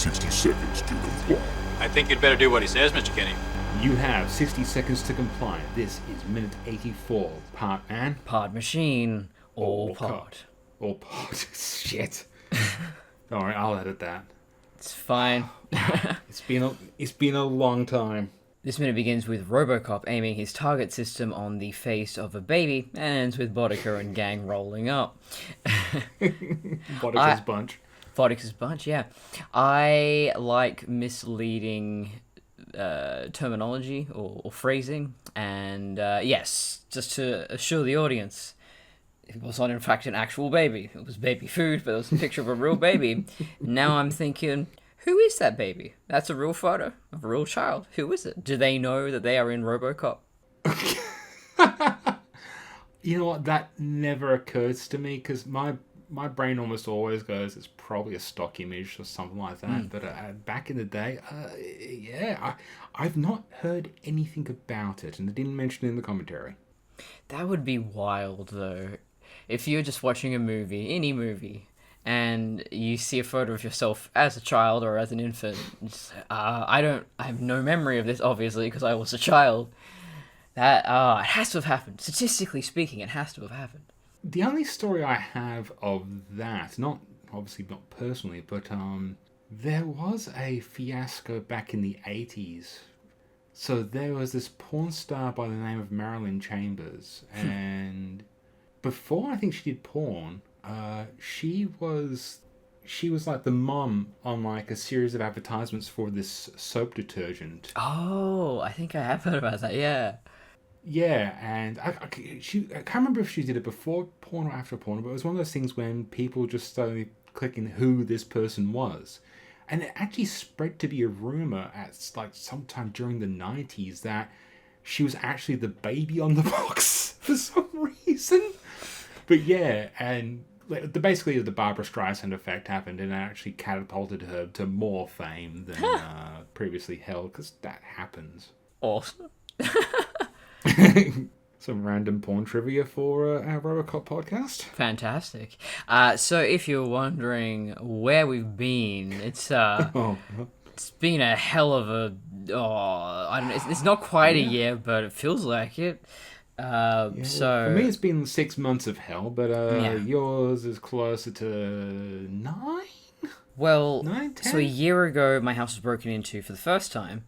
60 seconds to comply. I think you'd better do what he says, Mr. Kenny. You have 60 seconds to comply. This is minute 84. Part man. Pod machine. All pod. Pod. All pod. Shit. Alright, I'll edit that. It's fine. It's been a long time. This minute begins with RoboCop aiming his target system on the face of a baby and ends with Boddicker and gang rolling up. Boddicker's bunch. Boddicker's bunch, yeah. I like misleading terminology or phrasing, and yes, just to assure the audience, it was not in fact an actual baby. It was baby food, but it was a picture of a real baby. Now I'm thinking, who is that baby? That's a real photo of a real child. Who is it? Do they know that they are in RoboCop? You know what? That never occurs to me, because my brain almost always goes, it's probably a stock image or something like that. But back in the day, I've not heard anything about it, and they didn't mention it in the commentary. That would be wild, though. If you're just watching a movie, any movie, and you see a photo of yourself as a child or as an infant, I have no memory of this, obviously, because I was a child. That it has to have happened. Statistically speaking, it has to have happened. The only story I have of that, not personally, but there was a fiasco back in the 80s. So there was this porn star by the name of Marilyn Chambers, and before I think she did porn, she was like the mum on like a series of advertisements for this soap detergent. Oh, I think I have heard about that, yeah. Yeah, and I can't remember if she did it before porn or after porn, but it was one of those things when people just started clicking who this person was. And it actually spread to be a rumor at like sometime during the 90s that she was actually the baby on the box for some reason. But yeah, and basically the Barbara Streisand effect happened, and it actually catapulted her to more fame than previously held, because that happens. Awesome. Some random porn trivia for our RoboCop podcast. Fantastic. So if you're wondering where we've been, it's been a hell of a... I don't know, it's not quite a year, but it feels like it. So for me, it's been 6 months of hell, but yours is closer to 9? Well, 9, 10? So a year ago, my house was broken into for the first time.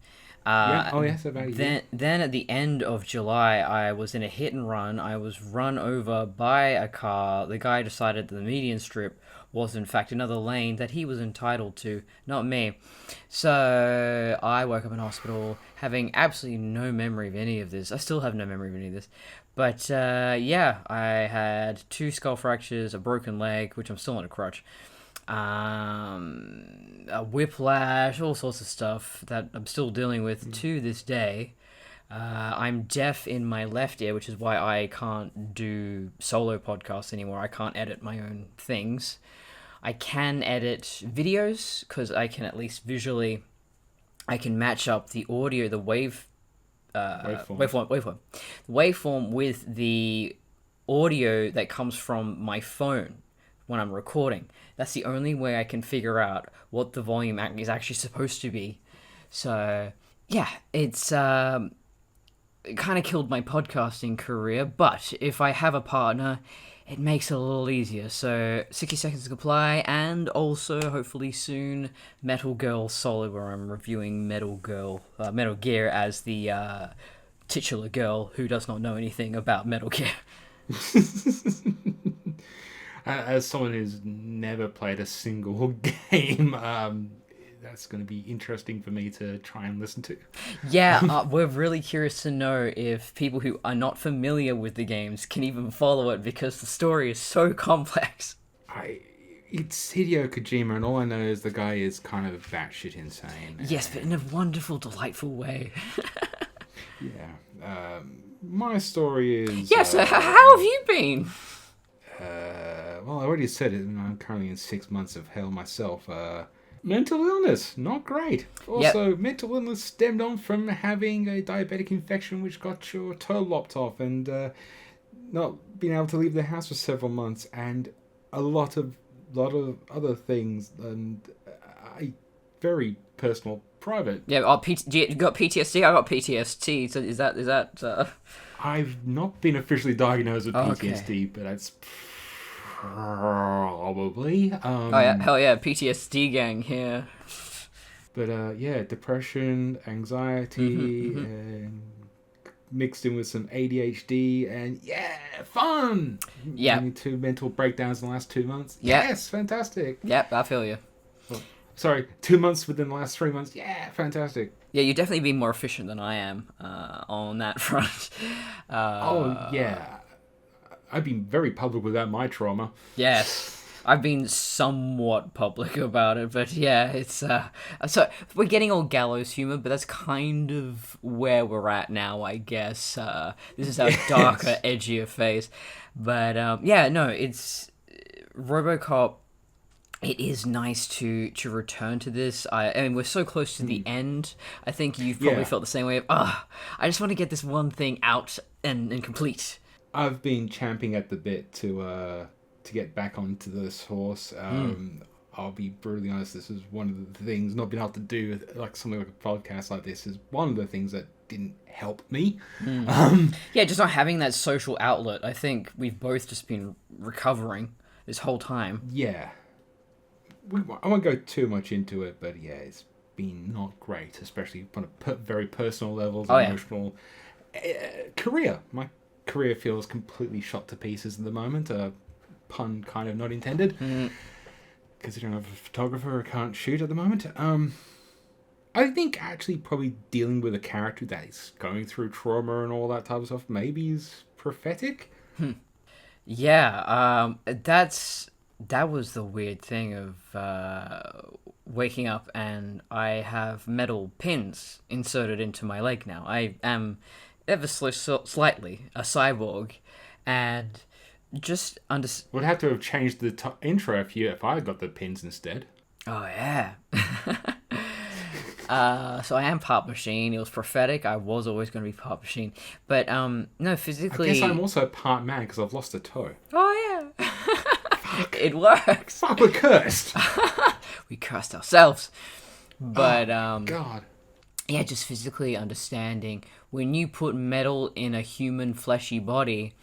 So about a year. Then at the end of July, I was in a hit and run. I was run over by a car. The guy decided that the median strip was in fact another lane that he was entitled to, not me. So I woke up in hospital having absolutely no memory of any of this. I still have no memory of any of this. But I had 2 skull fractures, a broken leg, which I'm still on a crutch, a whiplash, all sorts of stuff that I'm still dealing with to this day. I'm deaf in my left ear, which is why I can't do solo podcasts anymore. I can't edit my own things. I can edit videos, because I can at least visually, I can match up the audio, the waveform with the audio that comes from my phone when I'm recording. That's the only way I can figure out what the volume is actually supposed to be. So, yeah, it's it kind of killed my podcasting career, but if I have a partner, it makes it a little easier. So, 60 Seconds to Comply, and also, hopefully soon, Metal Girl Solid, where I'm reviewing Metal Gear as the titular girl who does not know anything about Metal Gear. As someone who's never played a single game, that's going to be interesting for me to try and listen to. Yeah, we're really curious to know if people who are not familiar with the games can even follow it, because the story is so complex. It's Hideo Kojima, and all I know is the guy is kind of batshit insane. Yes, but in a wonderful, delightful way. Yeah. My story is... Yes, how have you been? Well, I already said it, and I'm currently in 6 months of hell myself. Mental illness, not great. Also, mental illness stemmed on from having a diabetic infection which got your toe lopped off, and not being able to leave the house for several months, and a lot of other things. And very personal, private. Yeah, you got PTSD? I got PTSD. So is that? I've not been officially diagnosed with Okay. PTSD, but that's probably. Oh yeah, hell yeah, PTSD gang here. But yeah, depression, anxiety, Mm-hmm, and mixed in with some ADHD, and yeah, fun. Yeah. Only 2 mental breakdowns in the last 2 months. Yeah. Yes, fantastic. Yep, I feel you. Sorry, 2 months within the last 3 months. Yeah, fantastic. Yeah, you've definitely been more efficient than I am on that front. Oh yeah, I've been very public without my trauma. Yes. I've been somewhat public about it, but yeah, it's so we're getting all gallows humor, but that's kind of where we're at now, I guess. This is our darker, edgier phase. But yeah, no, it's RoboCop. It is nice to return to this. I mean, we're so close to the end. I think you've probably felt the same way. I just want to get this one thing out and complete. I've been champing at the bit to get back onto this horse. I'll be brutally honest, this is one of the things, not being able to do like something like a podcast like this is one of the things that didn't help me. Yeah, just not having that social outlet. I think we've both just been recovering this whole time. Yeah. I won't go too much into it, but yeah, it's been not great, especially on a very personal levels, emotional. Career. My career feels completely shot to pieces at the moment. Pun kind of not intended. Considering I'm a photographer, I can't shoot at the moment. I think actually probably dealing with a character that is going through trauma and all that type of stuff maybe is prophetic. Yeah, that was the weird thing of waking up and I have metal pins inserted into my leg now. I am ever so slightly a cyborg, and just Would have to have changed the intro if I got the pins instead. Oh yeah. So I am part machine. It was prophetic. I was always going to be part machine, but no, physically. I guess I'm also part man because I've lost a toe. Oh yeah. It works. Fuck, we're cursed. We cursed ourselves. But God. Yeah, just physically understanding when you put metal in a human fleshy body,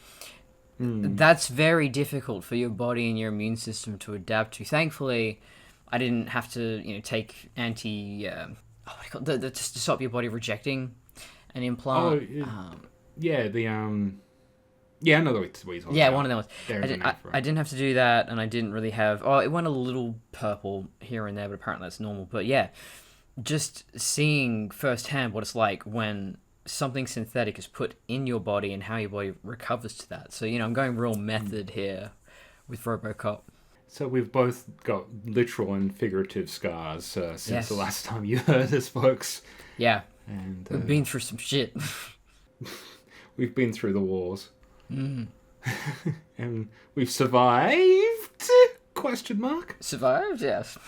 that's very difficult for your body and your immune system to adapt to. Thankfully, I didn't have to, take what do you call it? Just to stop your body rejecting an implant. Yeah, I know what you're talking Yeah, about. one of them was. I didn't have to do that, and I didn't really have. Oh, it went a little purple here and there, but apparently that's normal. But yeah, just seeing firsthand what it's like when something synthetic is put in your body and how your body recovers to that. So I'm going real method here with RoboCop. So we've both got literal and figurative scars since the last time you heard us, folks. Yeah, and we've been through some shit. We've been through the wars. And we've survived? Question mark. Survived, yes.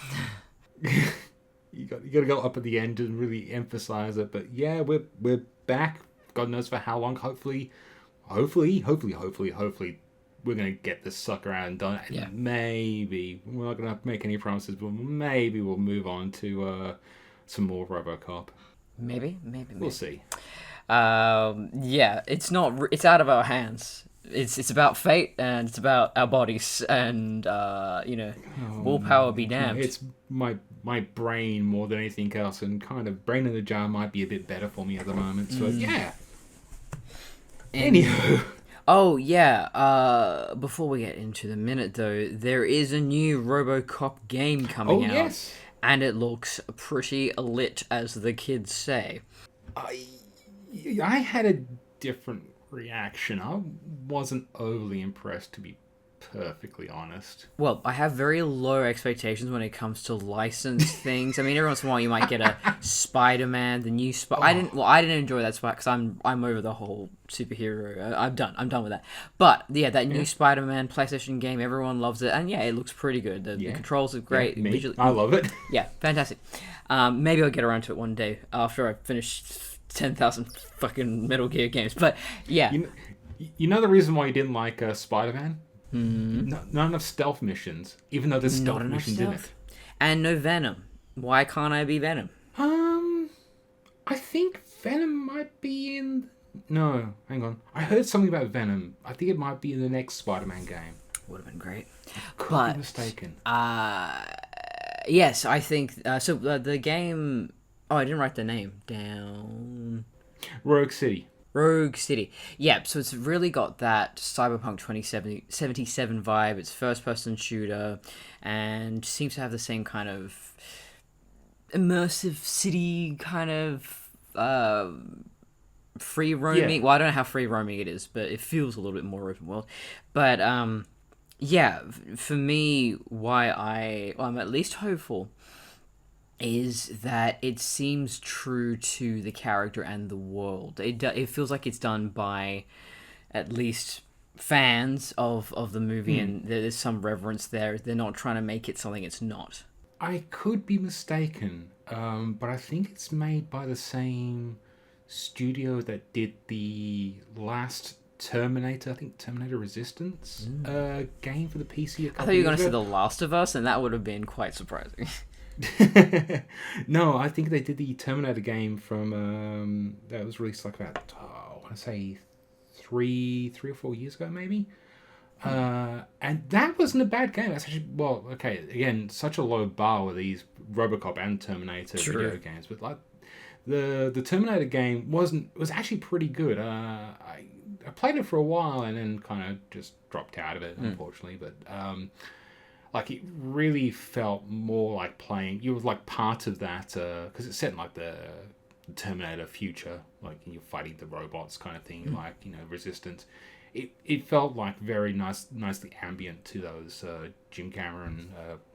You got to go up at the end and really emphasize it. But yeah, we're back. God knows for how long. Hopefully, we're gonna get this sucker out and done. Yeah. Maybe we're not gonna make any promises, but maybe we'll move on to some more RoboCop. Maybe. We'll see. Yeah, it's not. It's out of our hands. It's about fate, and it's about our bodies, and willpower be damned. It's my brain more than anything else, and kind of brain in the jar might be a bit better for me at the moment. So yeah. Anywho. Oh yeah. Before we get into the minute though, there is a new RoboCop game coming out. Yes. And it looks pretty lit, as the kids say. I had a different reaction. I wasn't overly impressed, to be perfectly honest. Well, I have very low expectations when it comes to licensed things. I mean, every once in a while you might get a Spider-Man, the new I didn't enjoy that Spider because I'm over the whole superhero. I'm done with that. But yeah, that new Spider-Man PlayStation game, everyone loves it, and yeah, it looks pretty good. The controls are great. Yeah, me. I love it. Yeah, fantastic. Maybe I'll get around to it one day after I finish 10,000 fucking Metal Gear games. But yeah, you know the reason why you didn't like Spider-Man? Not enough stealth missions, even though there's stealth missions in it. And no Venom. Why can't I be Venom? I think Venom might be in. No, hang on. I heard something about Venom. I think it might be in the next Spider-Man game. Would have been great. Could be mistaken. Yes, I think so. The game. Oh, I didn't write the name down. Rogue City. Rogue City. Yeah, so it's really got that Cyberpunk 2077 vibe. It's first-person shooter, and seems to have the same kind of immersive city kind of free roaming. Yeah. Well, I don't know how free roaming it is, but it feels a little bit more open world. But yeah, for me, I'm at least hopeful is that it seems true to the character and the world. It feels like it's done by at least fans of the movie, and there's some reverence there. They're not trying to make it something it's not. I could be mistaken, but I think it's made by the same studio that did the last Terminator, I think Terminator Resistance game for the PC a couple I thought you were going to say ago. The Last of Us, and that would have been quite surprising. No, I think they did the Terminator game from that was released like about I want to say three or 4 years ago maybe. And that wasn't a bad game. That's actually okay. Again, such a low bar with these RoboCop and Terminator video games, but like the Terminator game was actually pretty good. I played it for a while and then kind of just dropped out of it, unfortunately. But like it really felt more like playing. You were like part of that because it's set in like the Terminator future, like you're fighting the robots kind of thing, like Resistance. It felt like very nicely ambient to those Jim Cameron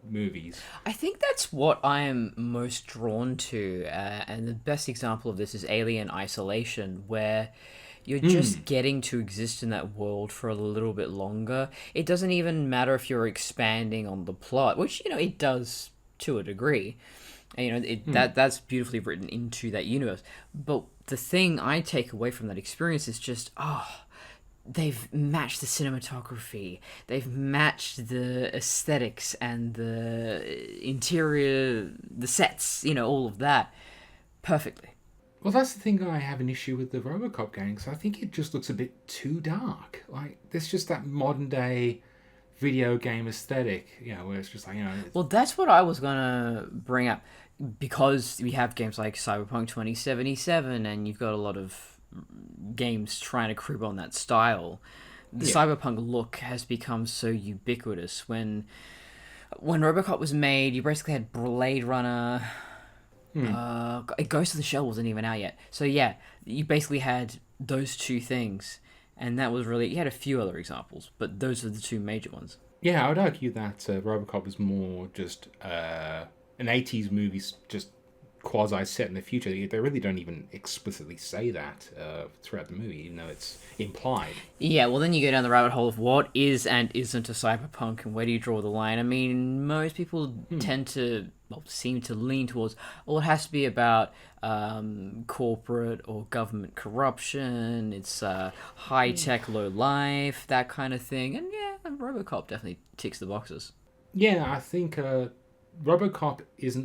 movies. I think that's what I am most drawn to, and the best example of this is Alien Isolation, where you're just getting to exist in that world for a little bit longer. It doesn't even matter if you're expanding on the plot, which it does to a degree. And, that's beautifully written into that universe. But the thing I take away from that experience is just they've matched the cinematography, they've matched the aesthetics and the interior, the sets, all of that perfectly. Well, that's the thing I have an issue with the RoboCop game, because I think it just looks a bit too dark. Like, there's just that modern day video game aesthetic, where it's just like, Well, that's what I was gonna bring up, because we have games like Cyberpunk 2077, and you've got a lot of games trying to crib on that style. The Cyberpunk look has become so ubiquitous. When RoboCop was made, you basically had Blade Runner. Ghost of the Shell wasn't even out yet. So yeah, you basically had those two things, and that was really. You had a few other examples, but those are the two major ones. Yeah, I would argue that RoboCop is more just an 80s movie, just quasi set in the future. They really don't even explicitly say that throughout the movie, even though it's implied. Yeah, well, then you go down the rabbit hole of what is and isn't a cyberpunk, and where do you draw the line? I mean, most people tend to, seem to lean towards, it has to be about corporate or government corruption, it's high-tech, low-life, that kind of thing, and yeah, RoboCop definitely ticks the boxes. Yeah, I think RoboCop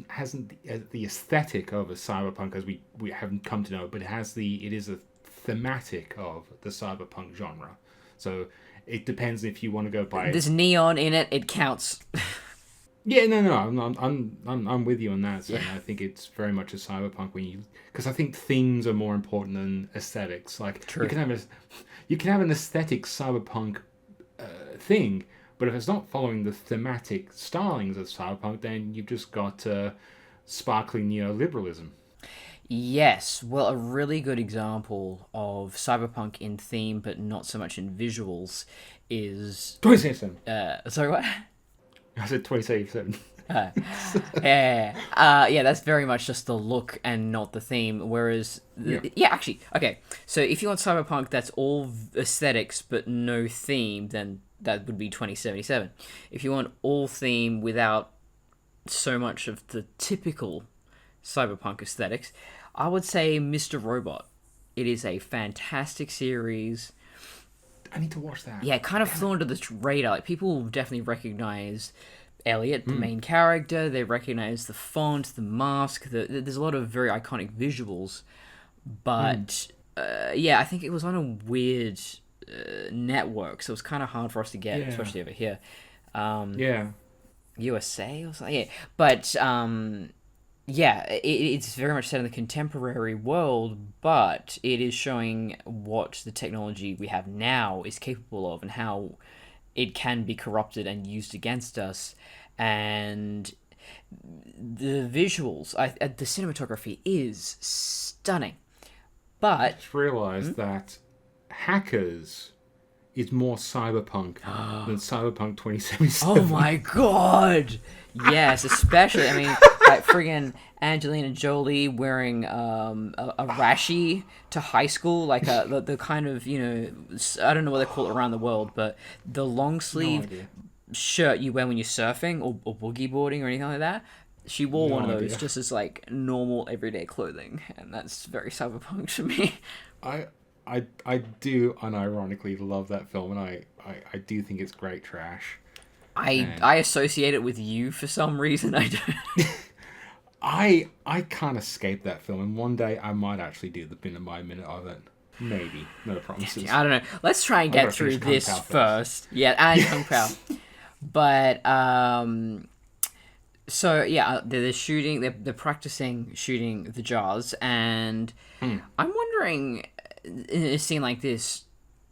hasn't the aesthetic of a cyberpunk as we haven't come to know it, but it is a thematic of the cyberpunk genre. So it depends if you want to go by. There's neon in it; it counts. Yeah, no, I'm with you on that. So I think it's very much a cyberpunk because I think themes are more important than aesthetics. Like True. you can have an aesthetic cyberpunk thing. But if it's not following the thematic stylings of cyberpunk, then you've just got sparkling neoliberalism. Yes, well, a really good example of cyberpunk in theme, but not so much in visuals, is 2077. sorry, what? I said 2077. Yeah, that's very much just the look and not the theme. Whereas, actually, okay. So if you want cyberpunk that's all aesthetics but no theme, then that would be 2077. If you want all theme without so much of the typical cyberpunk aesthetics, I would say Mr. Robot. It is a fantastic series. I need to watch that. Yeah, it kind of flew under the radar. Like, people definitely recognize Elliot, the main character. They recognize the font, the mask. There's a lot of very iconic visuals. But, I think it was on a weird network, so it was kind of hard for us to get, especially over here. USA or something? Yeah. But, it's very much set in the contemporary world, but it is showing what the technology we have now is capable of and how it can be corrupted and used against us. And the visuals, the cinematography is stunning. But I just realised that Hackers is more cyberpunk than Cyberpunk 2077. oh my god! Yes, especially, I mean, like friggin' Angelina Jolie wearing a rashi to high school, like the kind of, I don't know what they call it around the world, but the long sleeve shirt you wear when you're surfing or boogie boarding or anything like that. She wore one of those just as like normal everyday clothing, and that's very cyberpunk to me. I do unironically love that film, and I do think it's great trash. I associate it with you for some reason. I don't. I can't escape that film, and one day I might actually do the minute by minute of it. Maybe. No promises. I don't know. Let's try and get through this first. Yeah, and Kung Pao. But so yeah, they're shooting. They're practicing shooting the jars, and I'm wondering, in a scene like this,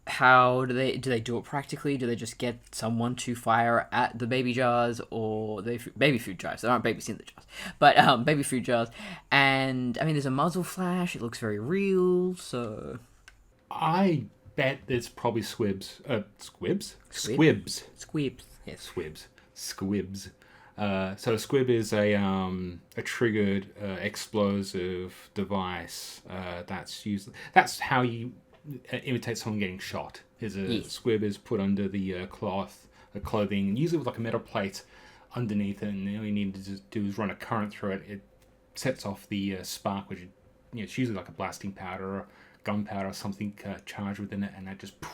how do they do it practically? Do they just get someone to fire at the baby jars, or baby food jars? They aren't babies in the jars, but baby food jars. And I mean, there's a muzzle flash. It looks very real. So I bet it's probably squibs. Squibs. Yes. Squibs. So a squib is a triggered explosive device that's how you imitate someone getting shot. Squib is put under the clothing, usually with like a metal plate underneath it, and all you need to do is run a current through it. It sets off the spark, which it's usually like a blasting powder or gunpowder or something charged within it, and that just poof.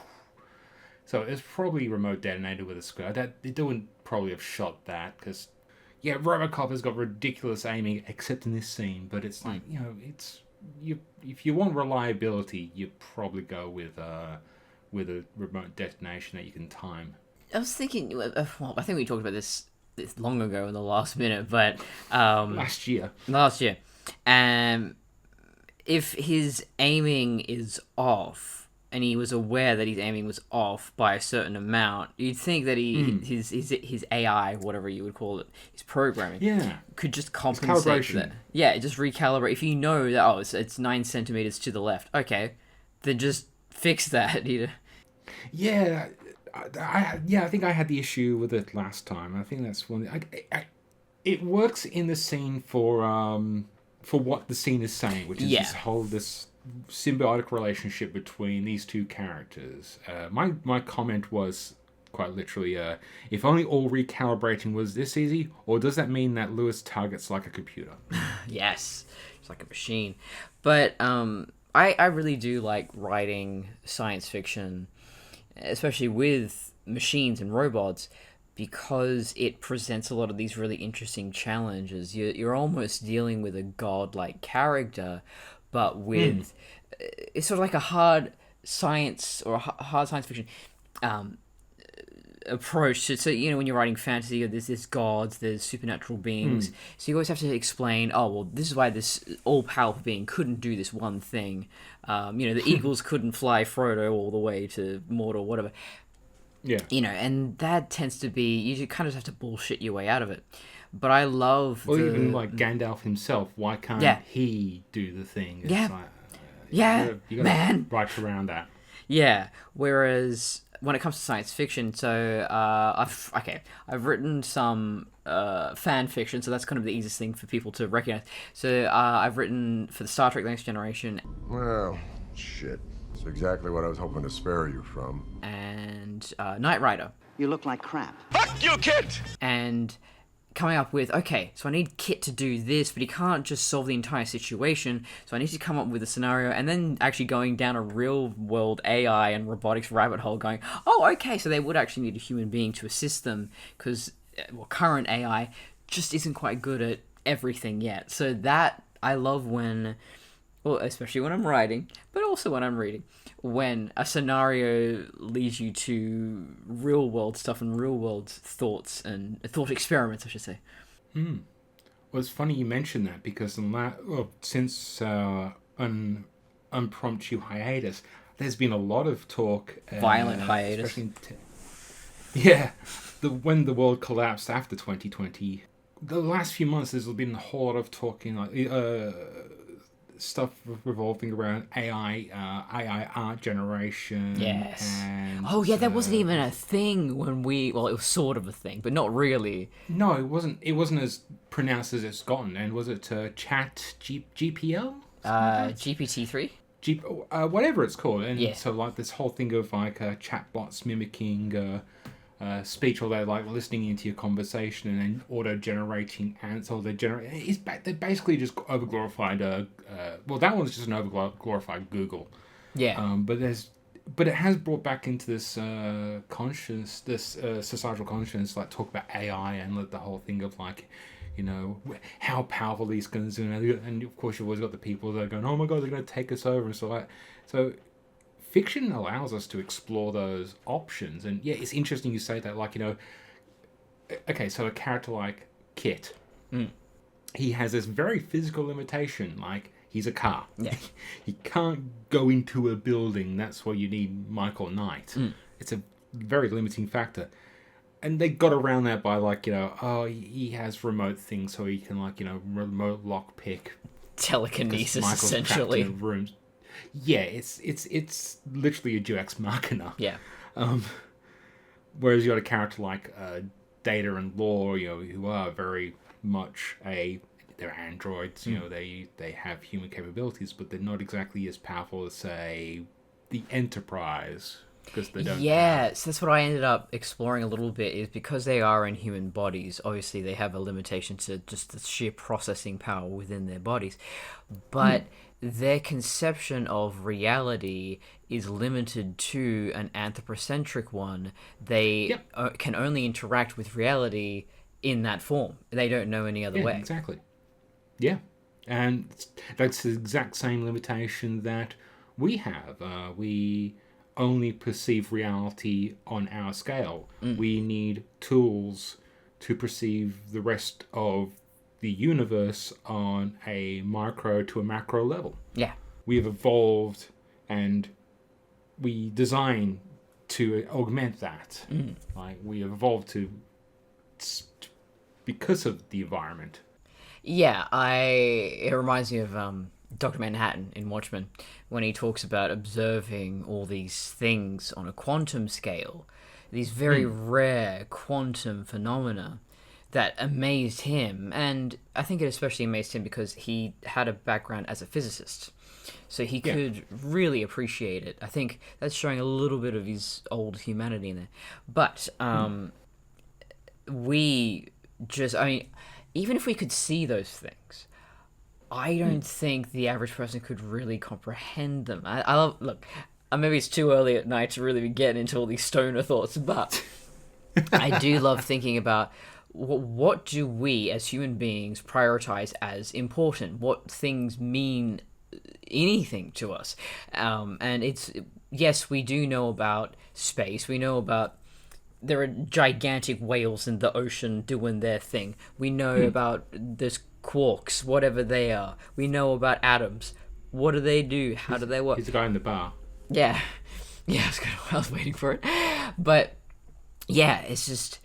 So it's probably remote detonated with a squib. They wouldn't probably have shot that, because Robocop has got ridiculous aiming, except in this scene. But it's like if you want reliability, you probably go with a remote detonation that you can time. I was thinking, I think we talked about this long ago in the last minute, but last year, if his aiming is off, and he was aware that his aiming was off by a certain amount, you'd think that his AI, whatever you would call it, his programming, could just compensate for that. Yeah, just recalibrate. If you know that, it's 9 centimeters to the left, okay, then just fix that. Yeah, I think I had the issue with it last time. I think that's one. It works in the scene for what the scene is saying, which is this symbiotic relationship between these two characters. My comment was quite literally, if only all recalibrating was this easy, or does that mean that Lewis targets like a computer? Yes, it's like a machine. But I really do like writing science fiction, especially with machines and robots, because it presents a lot of these really interesting challenges. You're almost dealing with a godlike character, but with it's sort of like a hard science or a hard science fiction approach to, so when you're writing fantasy, there's gods, there's supernatural beings, so you always have to explain, this is why this all-powerful being couldn't do this one thing. The eagles couldn't fly Frodo all the way to Mordor, whatever. Yeah. And that tends to be, you kind of have to bullshit your way out of it. But I love even like Gandalf himself. Why can't he do the thing? It's you gotta write around that. Yeah. Whereas when it comes to science fiction, so I've written some fan fiction, so that's kind of the easiest thing for people to recognize. So I've written for the Star Trek: The Next Generation. Well, shit. That's exactly what I was hoping to spare you from. And Knight Rider. You look like crap. Fuck you, kid! And coming up with, so I need Kit to do this, but he can't just solve the entire situation, so I need to come up with a scenario, and then actually going down a real-world AI and robotics rabbit hole going, so they would actually need a human being to assist them, because current AI just isn't quite good at everything yet. So that I love when, well, especially when I'm writing, but also when I'm reading, when a scenario leads you to real world stuff and real world thoughts and thought experiments, I should say. Well, it's funny you mentioned that because since unpromptu hiatus, there's been a lot of talk. Violent hiatus. When the world collapsed after 2020, the last few months there's been a whole lot of talking, stuff revolving around AI art generation. Yes. And, that wasn't even a thing when it was sort of a thing, but not really. No, it wasn't. It wasn't as pronounced as it's gotten. And was it GPL? GPT-3? Whatever it's called. And yeah. so like this whole thing of like chatbots mimicking speech, or they're like listening into your conversation and then auto-generating answers. They basically just overglorified. That one's just an overglorified Google. Yeah. But it has brought back into this societal conscience, like talk about AI and the whole thing of like, how powerful these guns are, and of course you've always got the people that are going, oh my god, they're going to take us over and stuff like that. So fiction allows us to explore those options, and yeah, it's interesting you say that. Like, okay, so a character like Kit, he has this very physical limitation, like he's a car. Yeah. He can't go into a building. That's why you need Michael Knight. It's a very limiting factor. And they got around that by like, he has remote things, so he can like, remote lockpick. Telekinesis, essentially. In rooms. Yeah, it's literally a Deus Ex Machina. Yeah. Whereas you got a character like Data and Law, who are very much they're androids. They have human capabilities, but they're not exactly as powerful as, say, the Enterprise. Because they don't. Yeah, so that's what I ended up exploring a little bit, is because they are in human bodies, obviously they have a limitation to just the sheer processing power within their bodies. But their conception of reality is limited to an anthropocentric one. They can only interact with reality in that form. They don't know any other way. Exactly. Yeah. And that's the exact same limitation that we have. We only perceive reality on our scale. We need tools to perceive the rest of the universe on a micro to a macro level. Yeah. We have evolved and we design to augment that. Like we have evolved because of the environment. Yeah, it reminds me of Dr. Manhattan in Watchmen, when he talks about observing all these things on a quantum scale, these very rare quantum phenomena that amazed him. And I think it especially amazed him because he had a background as a physicist, so he could really appreciate it. I think that's showing a little bit of his old humanity in there. But even if we could see those things, I don't think the average person could really comprehend them. Maybe it's too early at night to really be getting into all these stoner thoughts, but I do love thinking about what do we as human beings prioritize as important? What things mean anything to us? And yes, we do know about space. We know about there are gigantic whales in the ocean doing their thing. We know about this quarks, whatever they are. We know about atoms. What do they do? How do they work? He's the guy in the bar. Yeah. I was waiting for it. But yeah, it's just,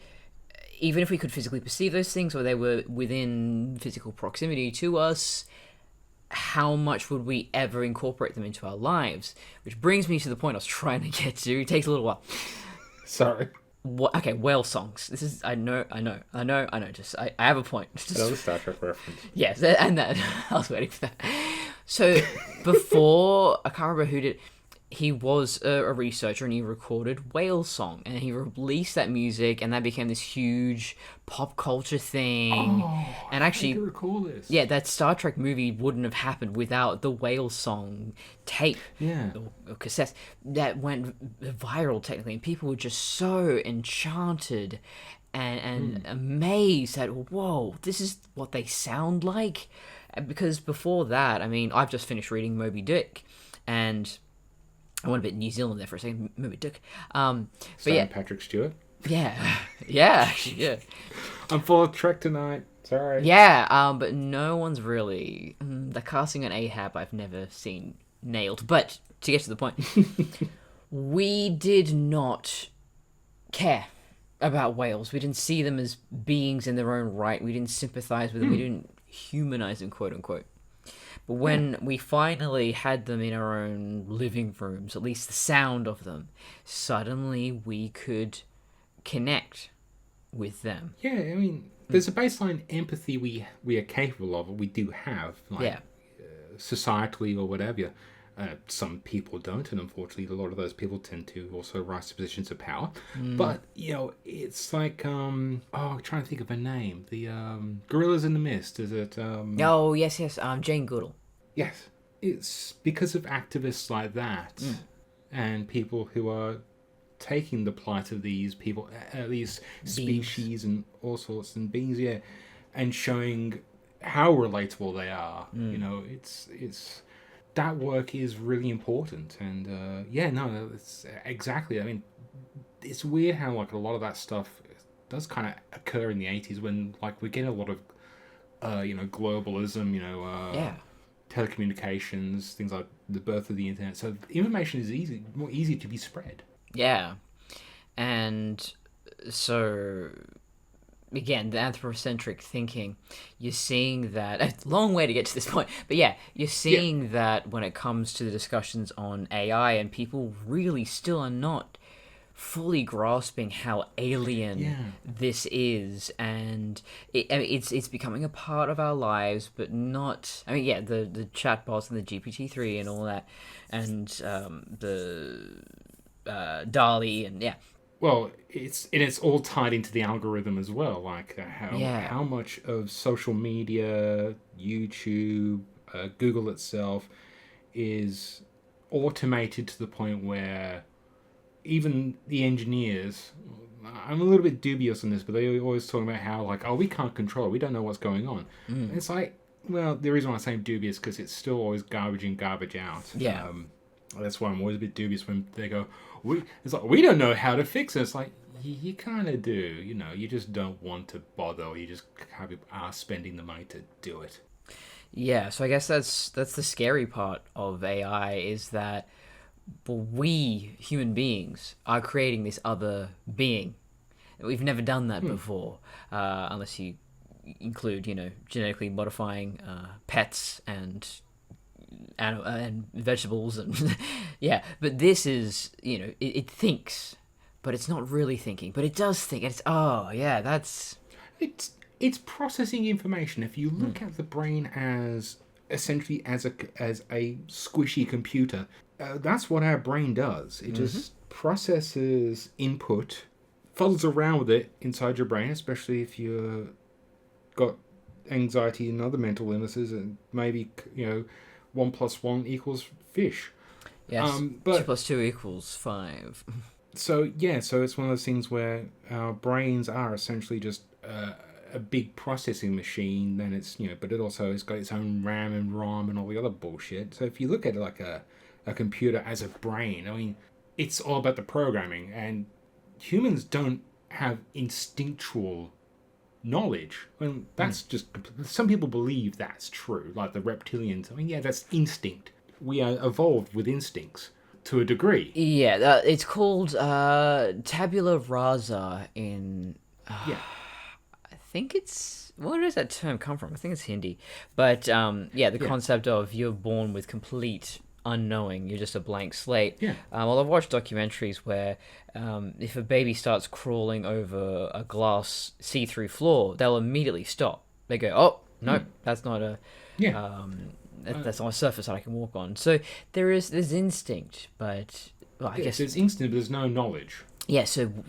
even if we could physically perceive those things, or they were within physical proximity to us, how much would we ever incorporate them into our lives? Which brings me to the point I was trying to get to. It takes a little while. Sorry. Okay, whale songs. This is, I know. Just, I have a point. Another Star Trek reference. Yes, and that, I was waiting for that. So, before, I can't remember who did, he was a researcher and he recorded Whale Song, and he released that music, and that became this huge pop culture thing. And actually, I recall this. Yeah, that Star Trek movie wouldn't have happened without the Whale Song tape, or cassette that went viral technically, and people were just so enchanted and amazed at, whoa, this is what they sound like. Because before that, I mean, I've just finished reading Moby Dick, and I went a bit New Zealand there for a second. Moby Dick. But yeah, Patrick Stewart. yeah, yeah, yeah. I'm full of Trek tonight. Sorry. Yeah, but no one's really the casting on Ahab. I've never seen nailed. But to get to the point, we did not care about whales. We didn't see them as beings in their own right. We didn't sympathize with them. We didn't humanize them, quote unquote. But when we finally had them in our own living rooms, at least the sound of them, suddenly we could connect with them. Yeah, I mean, there's a baseline empathy we are capable of, we do have, like, societally or whatever. Some people don't, and unfortunately a lot of those people tend to also rise to positions of power. But, you know, it's like, I'm trying to think of a name. The Gorillas in the Mist, is it? Oh, yes, Jane Goodall. Yes. It's because of activists like that, and people who are taking the plight of these people, these species and all sorts, and beings, and showing how relatable they are. You know, it's that work is really important, and it's exactly. I mean, it's weird how like a lot of that stuff does kind of occur in the 80s when like we get a lot of globalism, telecommunications, things like the birth of the internet. So information is more easy to be spread. Yeah, and so again, the anthropocentric thinking, you're seeing that, a long way to get to this point, but yeah, you're seeing that when it comes to the discussions on AI, and people really still are not fully grasping how alien this is, and it's becoming a part of our lives, but not, I mean, the chatbots and the GPT-3 and all that, and the DALL-E, and well, it's all tied into the algorithm as well, like how much of social media, YouTube, Google itself is automated to the point where even the engineers, I'm a little bit dubious on this, but they always talk about how like, we can't control it, we don't know what's going on. And it's like, well, the reason why I say dubious because it's still always garbage in, garbage out. That's why I'm always a bit dubious when they go, it's like, we don't know how to fix it. It's like, you kind of do, you just don't want to bother, or you just are spending the money to do it. Yeah, so I guess that's the scary part of AI, is that we, human beings, are creating this other being. We've never done that before, unless you include, genetically modifying pets and vegetables, and but this is, it thinks, but it's not really thinking, but it does think. It's processing information. If you look at the brain as essentially as a squishy computer, that's what our brain does. It just processes input, fuddles around with it inside your brain, especially if you've got anxiety and other mental illnesses, and maybe 1 + 1 = fish. Yes, but 2 + 2 = 5. So it's one of those things where our brains are essentially just a big processing machine. Then it's but it also has got its own RAM and ROM and all the other bullshit. So if you look at it like a computer as a brain, I mean, it's all about the programming, and humans don't have instinctual knowledge. Well, that's just, some people believe that's true, like the reptilians. I mean, that's instinct. We are evolved with instincts to a degree. It's called tabula rasa in I think it's, where does that term come from? I think it's Hindi, but the concept of you're born with complete unknowing, you're just a blank slate. Well, I've watched documentaries where if a baby starts crawling over a glass see-through floor, they'll immediately stop. They go, oh no, that's not a that's not a surface that I can walk on. So there's instinct, but I guess there's instinct, but there's no knowledge.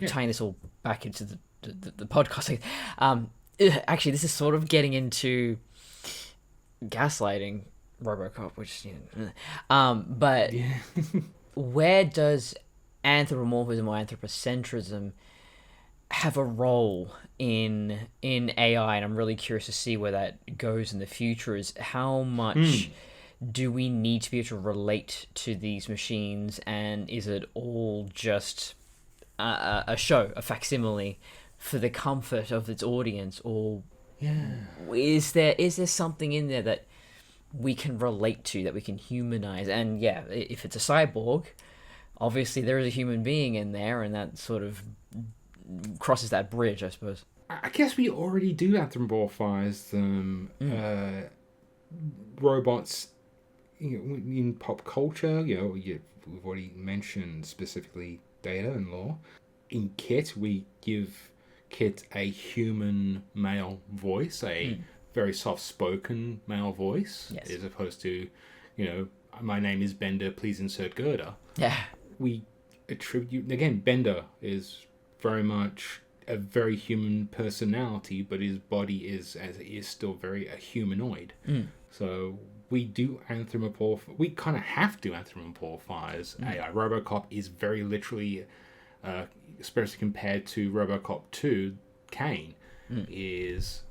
Tying this all back into the podcast, actually this is sort of getting into gaslighting, RoboCop, which but where does anthropomorphism or anthropocentrism have a role in AI, and I'm really curious to see where that goes in the future, is how much do we need to be able to relate to these machines, and is it all just a show, a facsimile for the comfort of its audience, or is there something in there that we can relate to, that we can humanize? And yeah, if it's a cyborg, obviously there is a human being in there, and that sort of crosses that bridge, I suppose. I guess we already do anthropomorphize them. Robots, in pop culture, we've already mentioned specifically Data and Law. In Kit, we give Kit a human male voice, a very soft-spoken male voice, as opposed to, my name is Bender, please insert girder. Yeah. We attribute, again, Bender is very much a very human personality, but his body is still very a humanoid. So we do we kind of have to anthropomorphize AI. RoboCop is very literally, especially compared to RoboCop 2, Kane is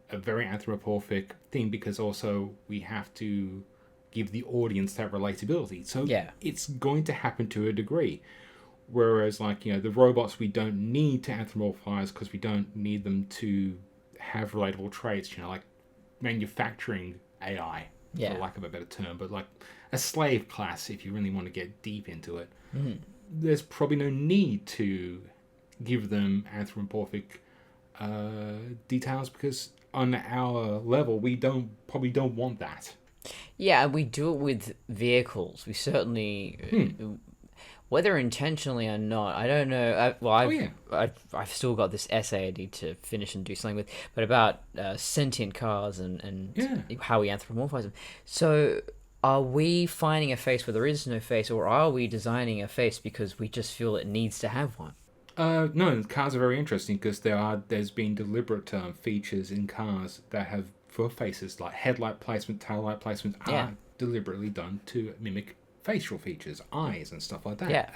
a very anthropomorphic thing, because also we have to give the audience that relatability. So it's going to happen to a degree. Whereas, the robots we don't need to anthropomorphize because we don't need them to have relatable traits, like manufacturing AI, for lack of a better term, but like a slave class, if you really want to get deep into it. There's probably no need to give them anthropomorphic details, because on our level, we probably don't want that. Yeah, we do it with vehicles. We certainly... Whether intentionally or not, I don't know. I've still got this essay I need to finish and do something with, but about sentient cars and how we anthropomorphize them. So, are we finding a face where there is no face, or are we designing a face because we just feel it needs to have one? No, cars are very interesting, because there's been deliberate features in cars that have for faces, like headlight placement, tail light placement, are deliberately done to mimic facial features, eyes and stuff like that.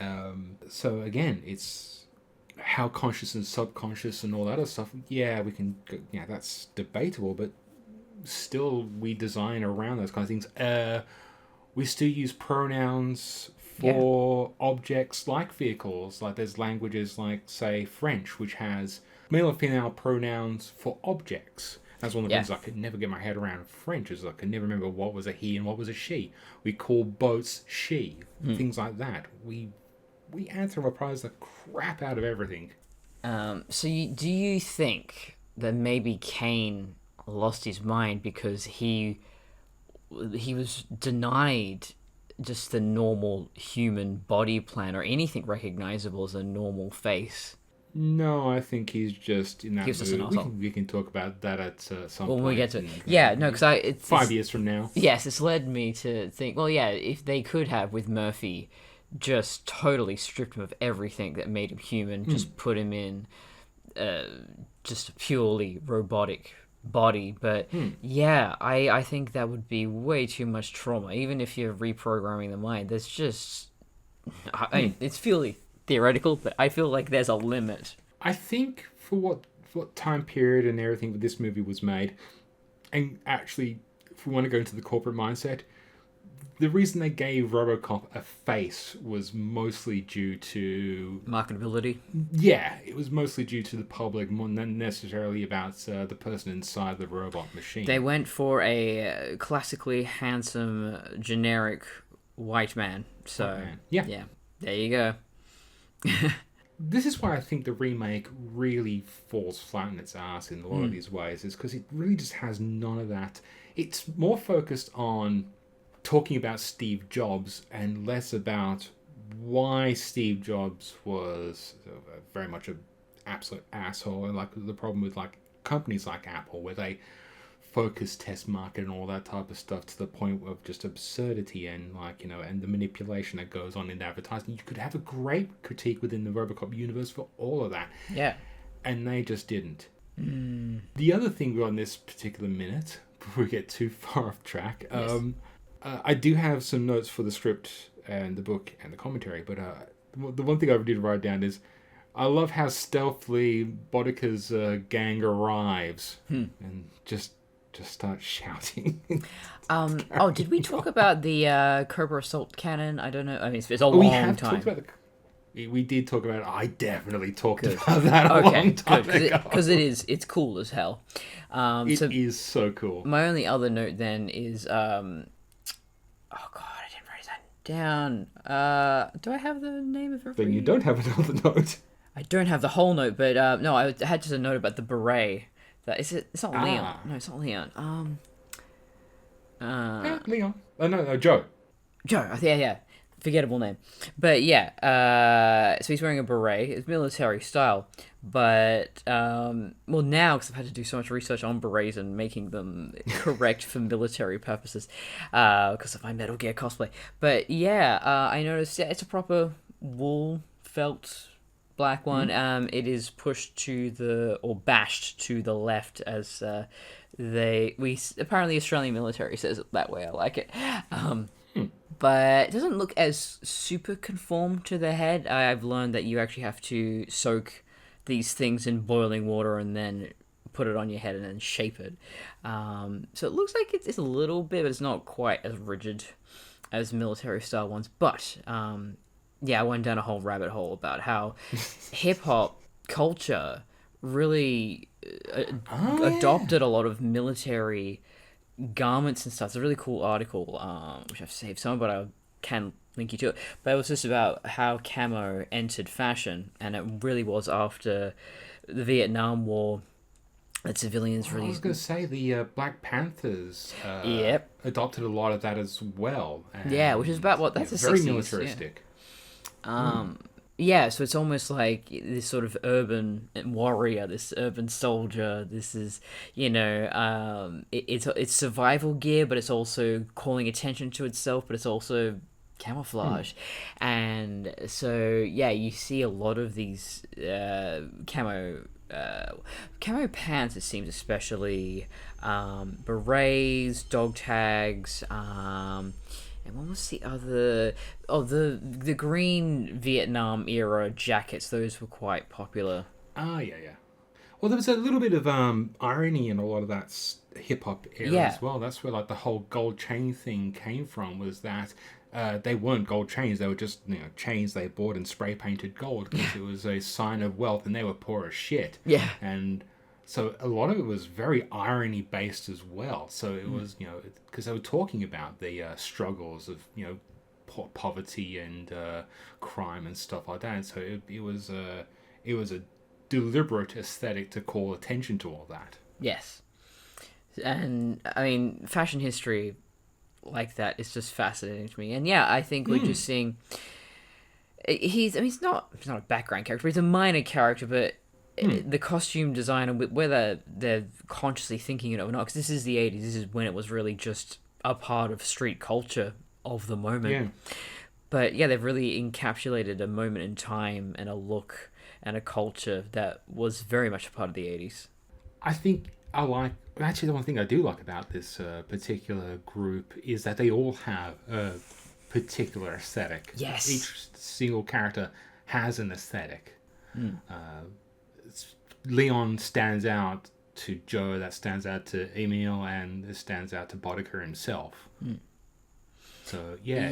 So again, it's how conscious and subconscious and all that other stuff. We can that's debatable, but still we design around those kinds of things. We still use pronouns for objects like vehicles. Like there's languages like, say, French, which has male and female pronouns for objects. That's one of the things I could never get my head around. French is I could never remember what was a he and what was a she. We call boats she, things like that. We anthropomorphize the crap out of everything. Do you think that maybe Kane lost his mind because he was denied just the normal human body plan or anything recognizable as a normal face? No, I think he's just in that mood. We can talk about that at some point. When we get to it. Because it's 5 years from now. Yes, it's led me to think, if they could have, with Murphy, just totally stripped him of everything that made him human, just put him in just a purely robotic body. But I think that would be way too much trauma. Even if you're reprogramming the mind, there's just... I mean, it's purely theoretical, but I feel like there's a limit. I think for what time period and everything that this movie was made, and actually, if we want to go into the corporate mindset, the reason they gave RoboCop a face was mostly due to... marketability? Yeah, it was mostly due to the public, more than necessarily about the person inside the robot machine. They went for a classically handsome, generic white man. So, yeah, there you go. This is why I think the remake really falls flat in its ass in a lot of these ways, is because it really just has none of that. It's more focused on talking about Steve Jobs and less about why Steve Jobs was very much an absolute asshole, and like the problem with like companies like Apple, where they focus test market and all that type of stuff to the point of just absurdity and and the manipulation that goes on in advertising. You could have a great critique within the RoboCop universe for all of that. Yeah. And they just didn't. The other thing on this particular minute, before we get too far off track, I do have some notes for the script and the book and the commentary, but the one thing I did write down is I love how stealthily Boddicker's gang arrives and just start shouting. Oh, did we talk about the Cobra assault cannon? I don't know. I mean, it's a Oh, we long have time. talked about we did talk about it. I definitely talked about that a long time ago. Because it's cool as hell. It is so cool. My only other note then is oh god, I didn't write that down. Do I have the name of it? Then you don't have another note. I don't have the whole note, but no, I had just a note about the beret. That is it. It's not Leon. No, it's not Leon. Leon. Oh no, Joe. Joe. Yeah. Forgettable name, but yeah. So he's wearing a beret. It's military style, but well now because I've had to do so much research on berets and making them correct for military purposes, because of my Metal Gear cosplay. But yeah, I noticed it's a proper wool felt black one. It is pushed or bashed to the left as apparently Australian military says it that way. I like it. But it doesn't look as super conformed to the head. I've learned that you actually have to soak these things in boiling water and then put it on your head and then shape it. So it looks like it's a little bit, but it's not quite as rigid as military style ones. But yeah, I went down a whole rabbit hole about how hip hop culture really adopted a lot of military garments and stuff. It's a really cool article, which I've saved some, but I can link you to it. But it was just about how camo entered fashion, and it really was after the Vietnam War that civilians really... I was going to say the Black Panthers adopted a lot of that as well. And yeah, which is about that's the very 60s, militaristic. Yeah, so it's almost like this sort of urban warrior, this urban soldier. This is, it's survival gear, but it's also calling attention to itself, but it's also camouflage. And so, yeah, you see a lot of these camo pants, it seems, especially berets, dog tags, and what was the other? Oh, the green Vietnam era jackets. Those were quite popular. Ah, yeah. Well, there was a little bit of irony in a lot of that hip hop era as well. That's where like the whole gold chain thing came from. Was that they weren't gold chains; they were just chains they bought and spray painted gold because it was a sign of wealth, and they were poor as shit. Yeah, and so a lot of it was very irony based as well. So it was, because they were talking about the struggles of, poverty and crime and stuff like that. And so it was a deliberate aesthetic to call attention to all that. Yes, and I mean, fashion history like that is just fascinating to me. And yeah, I think we're just seeing. He's not a background character. He's a minor character, but. The costume designer, whether they're consciously thinking it or not, because this is the 80s, this is when it was really just a part of street culture of the moment. Yeah. But yeah, they've really encapsulated a moment in time and a look and a culture that was very much a part of the 80s. I think actually the one thing I do like about this particular group is that they all have a particular aesthetic. Yes. Each single character has an aesthetic. Leon stands out to Joe, that stands out to Emil, and it stands out to Boddicker himself. So yeah,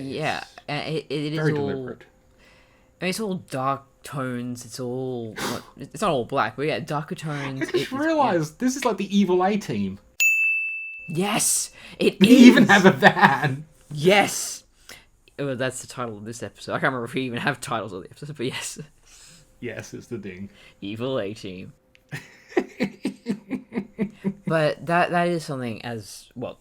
it is very all deliberate. I mean, it's all dark tones. It's all it's not all black, but yeah, darker tones. I just realised this is like the evil A-Team. Yes, it they is. even have a van. Yes. Oh, that's the title of this episode. I can't remember if we even have titles of the episode, but yes. Yes, it's the ding. Evil A-Team. But that is something as well,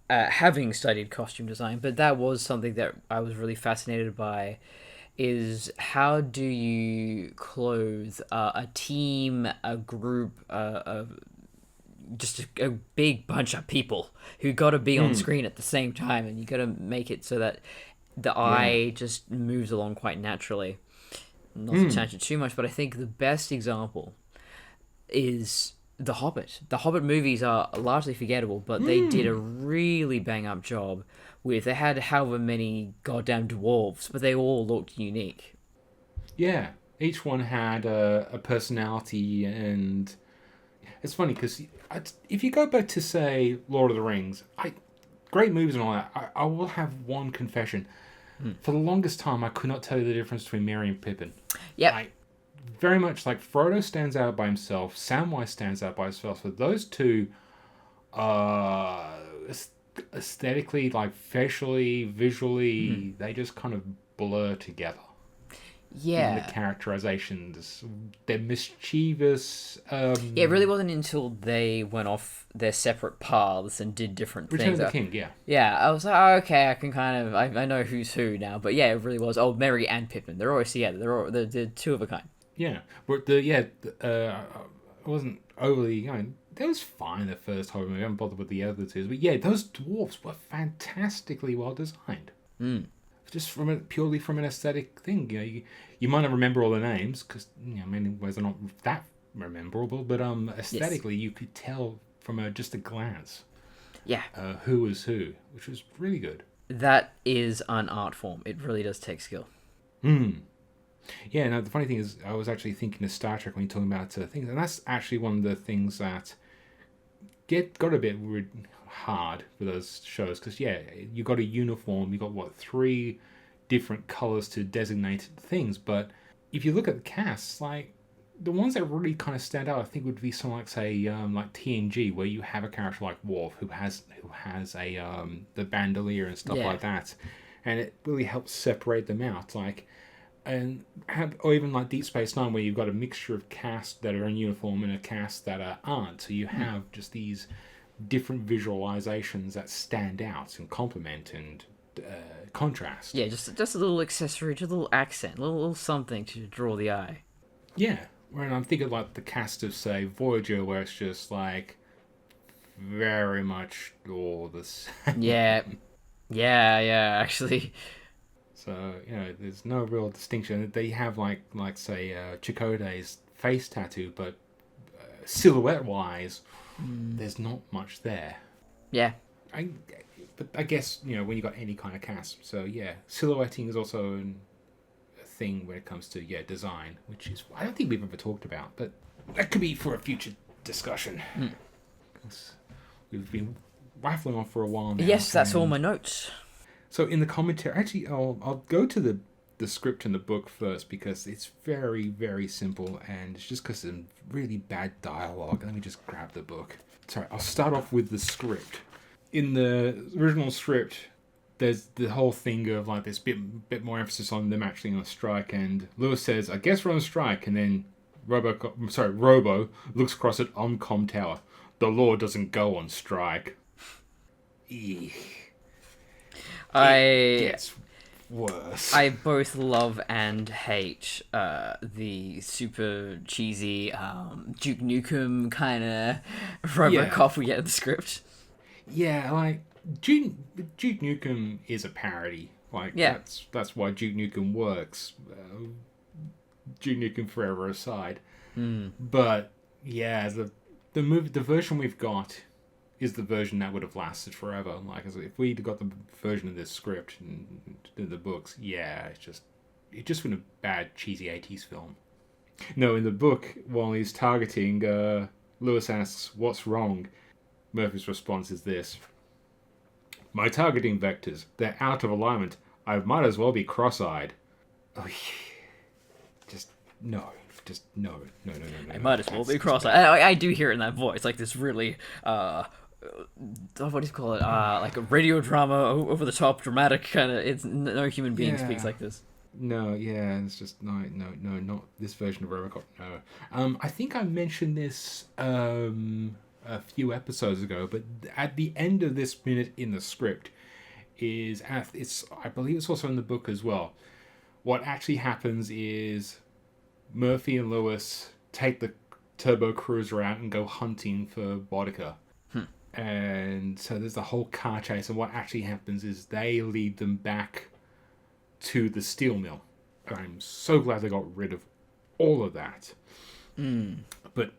having studied costume design, but that was something that I was really fascinated by, is how do you clothe a team, a group, just a big bunch of people who got to be on screen at the same time, and you got to make it so that the eye just moves along quite naturally. Not to tangent too much, but I think the best example is The Hobbit. The Hobbit movies are largely forgettable, but they did a really bang-up job with... They had however many goddamn dwarves, but they all looked unique. Yeah. Each one had a personality, and it's funny because if you go back to, say, Lord of the Rings, great movies and all that, I will have one confession. For the longest time, I could not tell you the difference between Merry and Pippin. Yep. Very much like Frodo stands out by himself, Samwise stands out by himself. So those two, aesthetically, like facially, visually, they just kind of blur together. Yeah. Even the characterizations, they're mischievous. Yeah, it really wasn't until they went off their separate paths and did different Return things. of the King, yeah. Yeah, I was like, oh, okay, I can kind of, I know who's who now. But yeah, it really was. Oh, Merry and Pippin. They're always together. They're two of a kind. Yeah, but I wasn't overly going. That was fine, the first horror movie. I haven't bothered with the other two. But yeah, those dwarfs were fantastically well designed. Just purely from an aesthetic thing. You might not remember all the names because many ways they're not that memorable. But aesthetically, you could tell from just a glance. Yeah. Who was who, which was really good. That is an art form. It really does take skill. Yeah, now the funny thing is, I was actually thinking of Star Trek when you're talking about things, and that's actually one of the things that got a bit hard for those shows, because you got a uniform, you got 3 different colors to designate things, but if you look at the casts, like the ones that really kind of stand out, I think would be something like, say, like TNG, where you have a character like Worf who has a the bandolier and stuff like that, and it really helps separate them out, like. Or even like Deep Space Nine, where you've got a mixture of casts that are in uniform and a cast that aren't. So you have just these different visualizations that stand out and complement and contrast. Yeah, just a little accessory, just a little accent, a little something to draw the eye. Yeah, when I'm thinking like the cast of, say, Voyager, where it's just like very much all the same. Yeah, actually. So, there's no real distinction. They have, like say, Chakotay's face tattoo, but silhouette-wise, there's not much there. Yeah. But I guess, when you got any kind of cast. So, yeah, silhouetting is also a thing when it comes to, design, which is, I don't think we've ever talked about, but that could be for a future discussion. We've been waffling on for a while now. Yes, that's all my notes. So in the commentary, actually, I'll go to the script in the book first, because it's very, very simple, and it's just because of really bad dialogue. Let me just grab the book. Sorry, I'll start off with the script. In the original script, there's the whole thing of like this bit more emphasis on them actually on strike, and Lewis says, "I guess we're on strike," and then Robo looks across at Omcom Tower. The law doesn't go on strike. It gets worse. I both love and hate the super cheesy Duke Nukem kind of Robocop we get in the script. Yeah, like Duke Nukem is a parody. Like that's why Duke Nukem works. Duke Nukem Forever aside, but yeah, the version we've got is the version that would have lasted forever. Like, if we'd got the version of this script and the books, it just been a bad, cheesy 80s film. No, in the book, while he's targeting, Lewis asks, "What's wrong?" Murphy's response is this: "My targeting vectors, they're out of alignment. I might as well be cross-eyed." Oh, no. I might as well be cross-eyed. I do hear it in that voice, like this really, what do you call it? Like a radio drama, over the top, dramatic kind of. It's no human being speaks like this. No, it's just no, not this version of Robocop. No, I think I mentioned this a few episodes ago, but at the end of this minute in the script I believe it's also in the book as well. What actually happens is Murphy and Lewis take the turbo cruiser out and go hunting for Boddicker. And so there's the whole car chase, and what actually happens is they lead them back to the steel mill. I'm so glad they got rid of all of that. But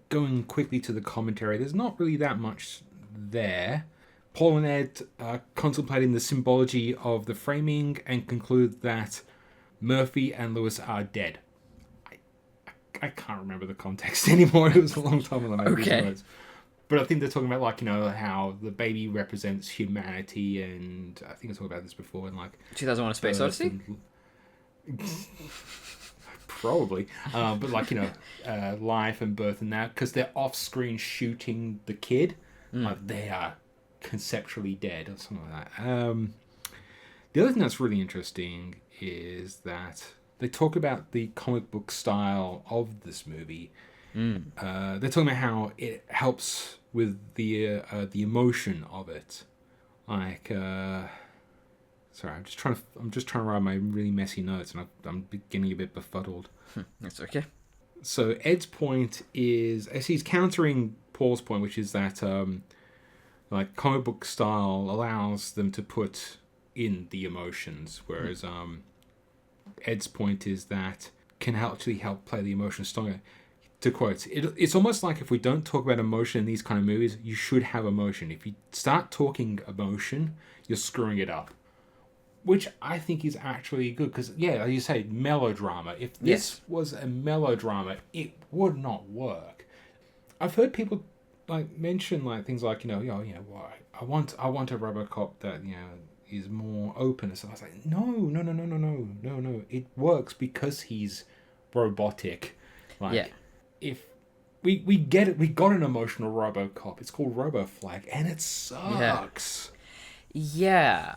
going quickly to the commentary, there's not really that much there. Paul and Ed are contemplating the symbology of the framing and conclude that Murphy and Lewis are dead. I can't remember the context anymore. It was a long time when I made these Okay. notes. But I think they're talking about, like, you know, how the baby represents humanity, and I think I talked about this before, and, like... 2001: A Space Odyssey? Probably. But, like, you know, life and birth and that, because they're off-screen shooting the kid. Like, they are conceptually dead or something like that. The other thing that's really interesting is that they talk about the comic book style of this movie. They're talking about how it helps with the emotion of it. Like, sorry, I'm just trying to write my really messy notes, and I'm getting a bit befuddled. That's okay. So Ed's point is, as he's countering Paul's point, which is that like comic book style allows them to put in the emotions, whereas Ed's point is that can actually help play the emotion stronger. To quote, it's almost like if we don't talk about emotion in these kind of movies, you should have emotion. If you start talking emotion, you're screwing it up. Which I think is actually good, because, yeah, like you say, melodrama. If this was a melodrama, it would not work. I've heard people like mention like things like, you know, why I want a RoboCop that, you know, is more open and stuff. I was like, no. It works because he's robotic. Like, if we get it, we got an emotional RoboCop. It's called RoboFlag, and it sucks. Yeah.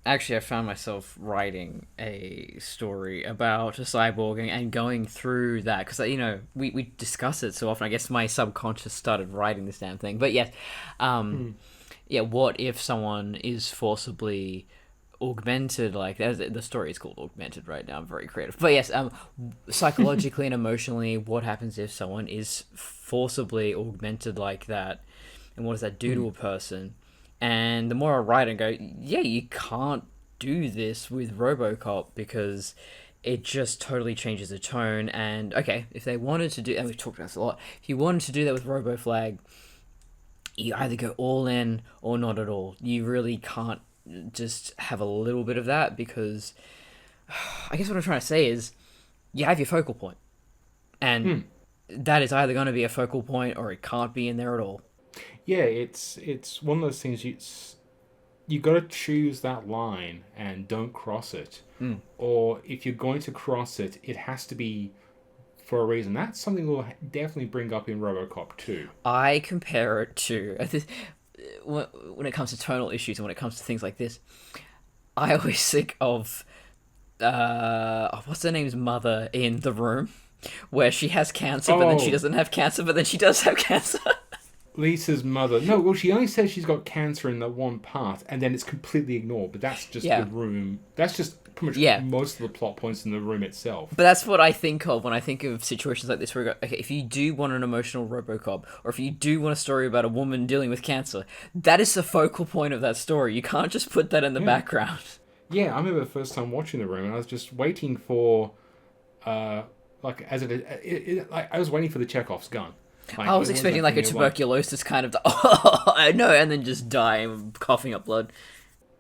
Actually, I found myself writing a story about a cyborg and going through that because, you know, we discuss it so often. I guess my subconscious started writing this damn thing. But yes, yeah. What if someone is forcibly augmented? Like the story is called Augmented right now. I'm very creative. But yes, psychologically and emotionally, what happens if someone is forcibly augmented like that, and what does that do to a person? And the more I write and go, yeah, you can't do this with RoboCop because it just totally changes the tone. And okay, if they wanted to do, and we've talked about this a lot, if you wanted to do that with RoboFlag, you either go all in or not at all. You really can't just have a little bit of that because I guess what I'm trying to say is you have your focal point. And that is either going to be a focal point or it can't be in there at all. Yeah, it's one of those things you got to choose that line and don't cross it. Or if you're going to cross it, it has to be for a reason. That's something we'll definitely bring up in RoboCop 2. I compare it to when it comes to tonal issues and when it comes to things like this. I always think of what's her name's mother in The Room, where she has cancer, but then she doesn't have cancer, but then she does have cancer. Lisa's mother. No, well, she only says she's got cancer in that one part, and then it's completely ignored. But that's just The Room. That's just pretty much most of the plot points in The Room itself. But that's what I think of when I think of situations like this, where I go, okay, if you do want an emotional RoboCop, or if you do want a story about a woman dealing with cancer, that is the focal point of that story. You can't just put that in the background. Yeah, I remember the first time watching The Room, and I was just waiting for, I was waiting for the Chekhov's gun. Like, I was expecting like a tuberculosis kind of, no, and then just die coughing up blood.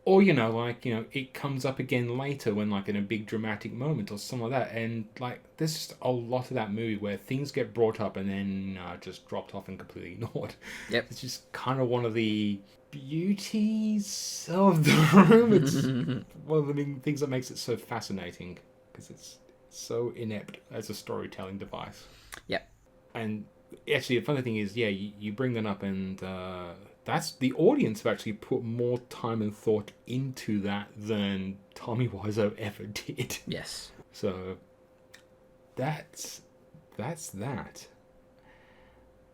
Or, it comes up again later when, like, in a big dramatic moment or something like that. And, like, there's just a lot of that movie where things get brought up and then just dropped off and completely ignored. Yep. It's just kind of one of the beauties of The Room. It's one of the things that makes it so fascinating because it's so inept as a storytelling device. Yep. And actually, the funny thing is, you bring that up, and that's the audience have actually put more time and thought into that than Tommy Wiseau ever did. Yes. So that's that.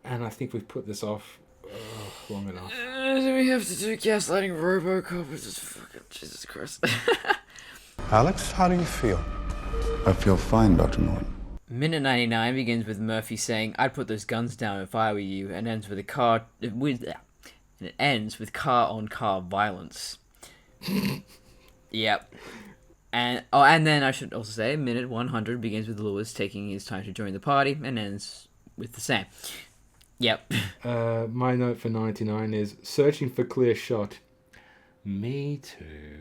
And I think we've put this off long enough. Do we have to do gaslighting RoboCop? It's just fucking Jesus Christ. Alex, how do you feel? I feel fine, Dr. Norton. Minute 99 begins with Murphy saying, "I'd put those guns down if I were you," and ends with car-on-car violence. Yep. And then I should also say, minute 100 begins with Lewis taking his time to join the party, and ends with the same. Yep. My note for 99 is searching for clear shot. Me too.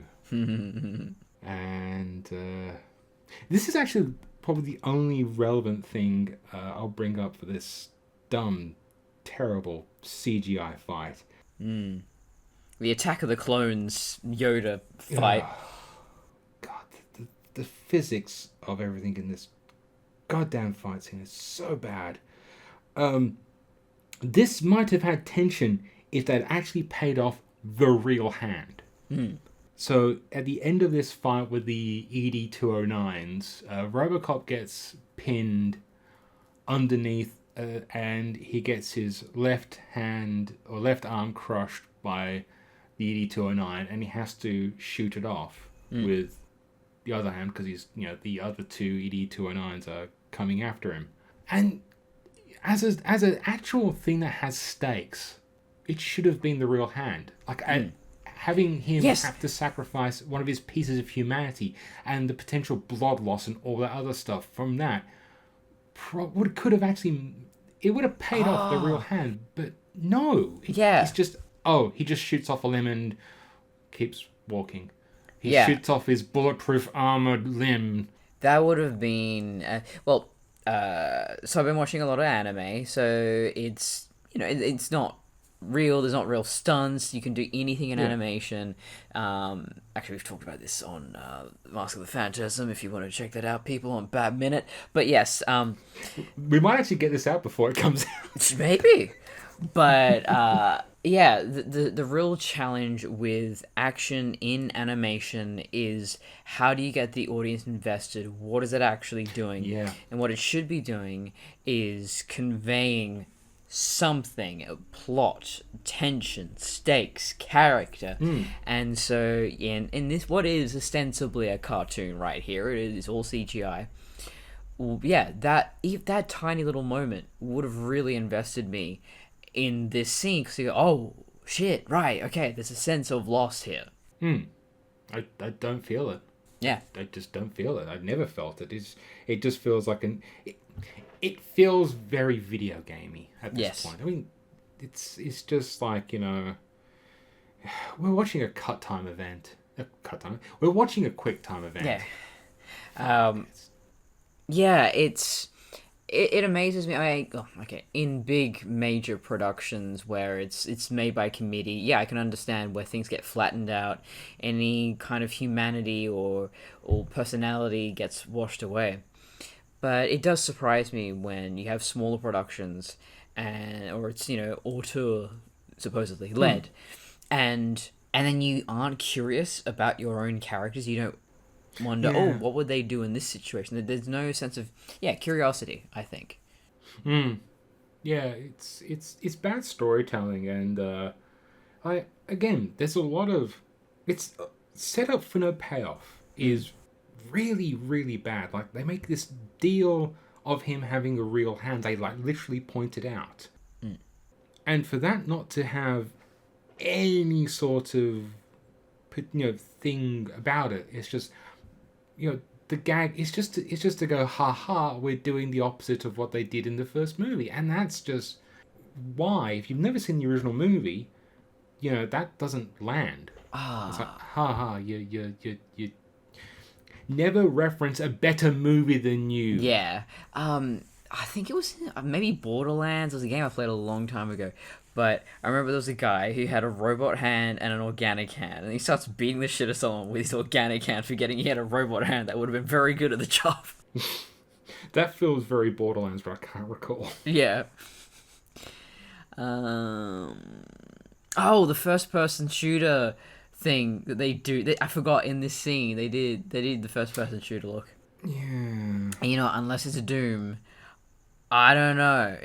And this is actually probably the only relevant thing I'll bring up for this dumb, terrible CGI fight. The Attack of the Clones Yoda fight. God, the physics of everything in this goddamn fight scene is so bad. This might have had tension if they'd actually paid off the real hand. So at the end of this fight with the ED-209s, Robocop gets pinned underneath and he gets his left hand or left arm crushed by the ED-209 and he has to shoot it off with the other hand because he's, the other two ED-209s are coming after him. And as an actual thing that has stakes, it should have been the real hand. Having him have to sacrifice one of his pieces of humanity and the potential blood loss and all that other stuff from that could have actually... It would have paid off the real hand, but no. It's just... he just shoots off a limb and keeps walking. He shoots off his bulletproof armored limb. That would have been... so I've been watching a lot of anime, so it's... it's not real. There's not real stunts. You can do anything in animation. Actually, we've talked about this on Mask of the Phantasm. If you want to check that out, people, on Bad Minute. But yes, we might actually get this out before it comes out. Maybe, but the real challenge with action in animation is how do you get the audience invested? What is it actually doing? And what it should be doing is conveying something, a plot, tension, stakes, character. And so in this, what is ostensibly a cartoon right here, it is all CGI. That tiny little moment would have really invested me in this scene, because you go, oh shit, right, okay, there's a sense of loss here. I don't feel it. I just don't feel it. I've never felt it. It just feels like it feels very video gamey at this point. I mean, it's just like, we're watching a cut time event. We're watching a quick time event. It amazes me. In big major productions where it's made by committee, I can understand where things get flattened out. Any kind of humanity or personality gets washed away. But it does surprise me when you have smaller productions or it's, auteur supposedly led, and then you aren't curious about your own characters. You don't wonder, what would they do in this situation? There's no sense of curiosity, I think. It's bad storytelling, and there's a lot of it's set up for no payoff is really, really bad. Like, they make this deal of him having a real hand. They literally point it out, and for that not to have any sort of thing about it, it's just the gag is just to go, ha ha, we're doing the opposite of what they did in the first movie. And that's just why, if you've never seen the original movie, that doesn't land. It's like, ha ha, you never reference a better movie than you. I think it was maybe Borderlands. It was a game I played a long time ago. But I remember there was a guy who had a robot hand and an organic hand, and he starts beating the shit of someone with his organic hand, forgetting he had a robot hand that would have been very good at the job. That feels very Borderlands, but I can't recall. The first-person shooter thing that they do. I forgot in this scene they did the first-person shooter look. Yeah. And unless it's a Doom, I don't know.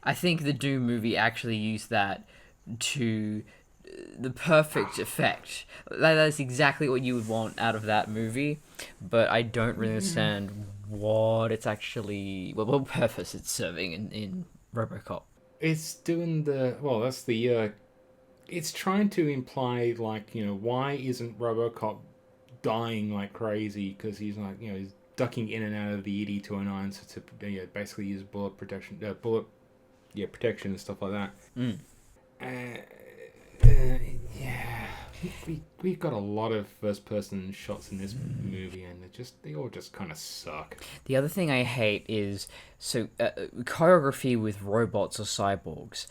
I think the Doom movie actually used that to the perfect effect. That's exactly what you would want out of that movie, but I don't really understand what it's actually... what purpose it's serving in RoboCop. It's doing it's trying to imply, why isn't RoboCop dying like crazy? Because he's he's ducking in and out of the ED-209s to basically use bullet protection, protection and stuff like that. We've got a lot of first-person shots in this movie, and they all just kind of suck. The other thing I hate is choreography with robots or cyborgs.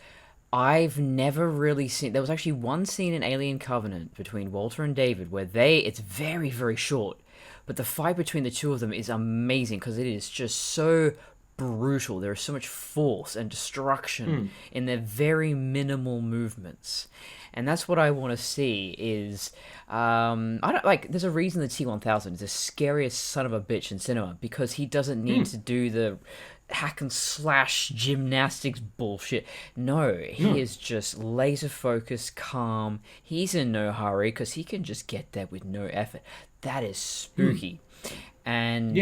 I've never really seen. There was actually one scene in Alien Covenant between Walter and David where it's very, very short, but the fight between the two of them is amazing because it is just so brutal. There is so much force and destruction in their very minimal movements. And that's what I want to see is, I don't like, there's a reason the T-1000 is the scariest son of a bitch in cinema, because he doesn't need to do the hack and slash gymnastics bullshit. No, he is just laser focused, calm. He's in no hurry because he can just get there with no effort. That is spooky. And,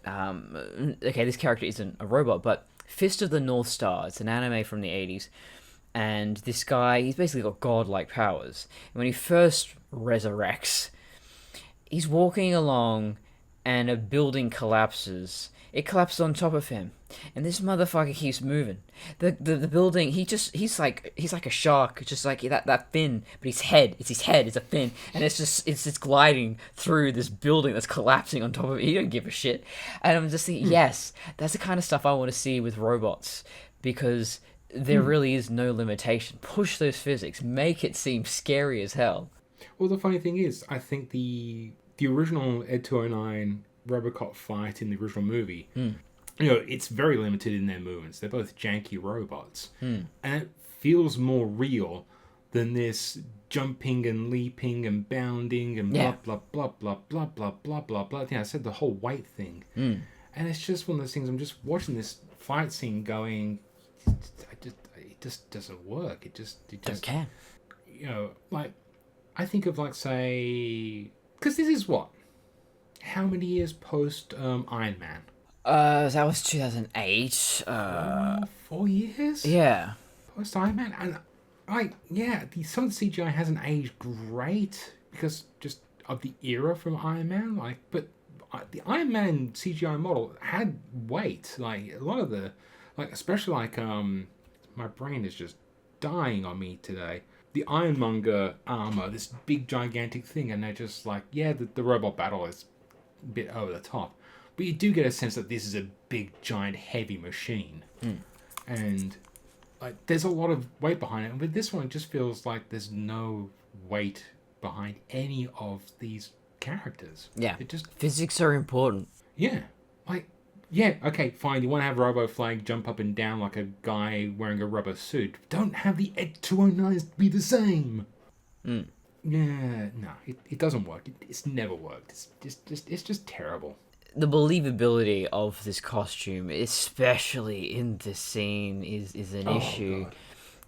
okay, this character isn't a robot, but Fist of the North Star, it's an anime from the 80s. And this guy, he's basically got godlike powers. And when he first resurrects, he's walking along and a building collapses. It collapses on top of him. And this motherfucker keeps moving. The building, he's like a shark, just like that fin, but his head is a fin. And it's just gliding through this building that's collapsing on top of it. He don't give a shit. And I'm just thinking, yes, that's the kind of stuff I want to see with robots, because there really is no limitation. Push those physics. Make it seem scary as hell. Well, the funny thing is, I think the original Ed 209 Robocop fight in the original movie, it's very limited in their movements. They're both janky robots. And it feels more real than this jumping and leaping and bounding and blah, blah, blah, blah, blah, blah, blah, blah, blah. Yeah, I said the whole weight thing. And it's just one of those things, I'm just watching this fight scene going, it just doesn't work. It just don't care. Like, I think of, like, say, because this is what? How many years post Iron Man? That was 2008. 4 years? Yeah. Post Iron Man? And, some of the CGI hasn't aged great because just of the era from Iron Man. Like, but the Iron Man CGI model had weight. Like, a lot of the, like, especially like, my brain is just dying on me today. The Ironmonger armor, this big gigantic thing, and they're just like, the robot battle is a bit over the top, but you do get a sense that this is a big, giant, heavy machine, and like there's a lot of weight behind it. And with this one, it just feels like there's no weight behind any of these characters. Yeah, physics are important. Yeah, like. Yeah, okay, fine. You want to have RoboFlag jump up and down like a guy wearing a rubber suit. Don't have the Ed 209s be the same. Yeah, no, it doesn't work. It's never worked. It's just terrible. The believability of this costume, especially in this scene, is an issue. God.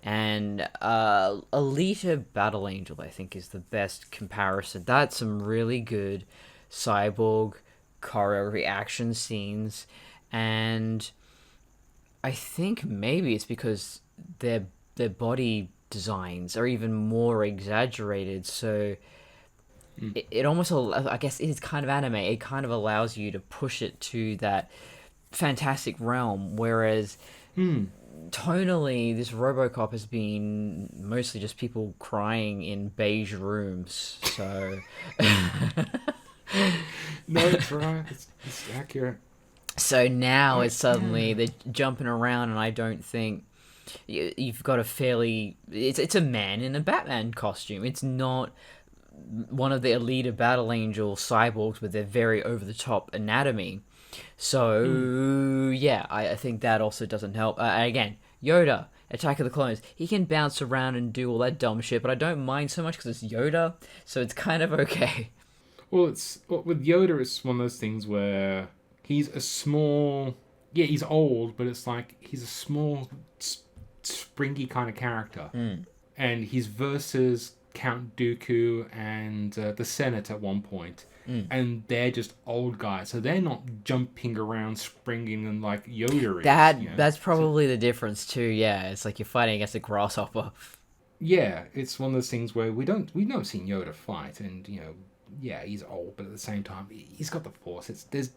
And Alita Battle Angel, I think, is the best comparison. That's some really good cyborg choreography action scenes, and I think maybe it's because their body designs are even more exaggerated, so it almost, I guess it is kind of anime. It kind of allows you to push it to that fantastic realm, whereas tonally this RoboCop has been mostly just people crying in beige rooms, so No, it's right. It's accurate. So now it's suddenly they're jumping around, and I don't think you've got a fairly. It's a man in a Batman costume. It's not one of the Alita Battle Angel cyborgs with their very over the top anatomy. So I think that also doesn't help. Again, Yoda, Attack of the Clones, he can bounce around and do all that dumb shit, but I don't mind so much because it's Yoda, so it's kind of okay. Well, with Yoda, it's one of those things where he's a small... Yeah, he's old, but it's like he's a small, springy kind of character. And he's versus Count Dooku and the Senate at one point. And they're just old guys. So they're not jumping around, springing, and like Yoda is. That's probably the difference too, yeah. It's like you're fighting against a grasshopper. Yeah, it's one of those things where we've not seen Yoda fight, and, yeah, he's old, but at the same time, he's got the Force. There's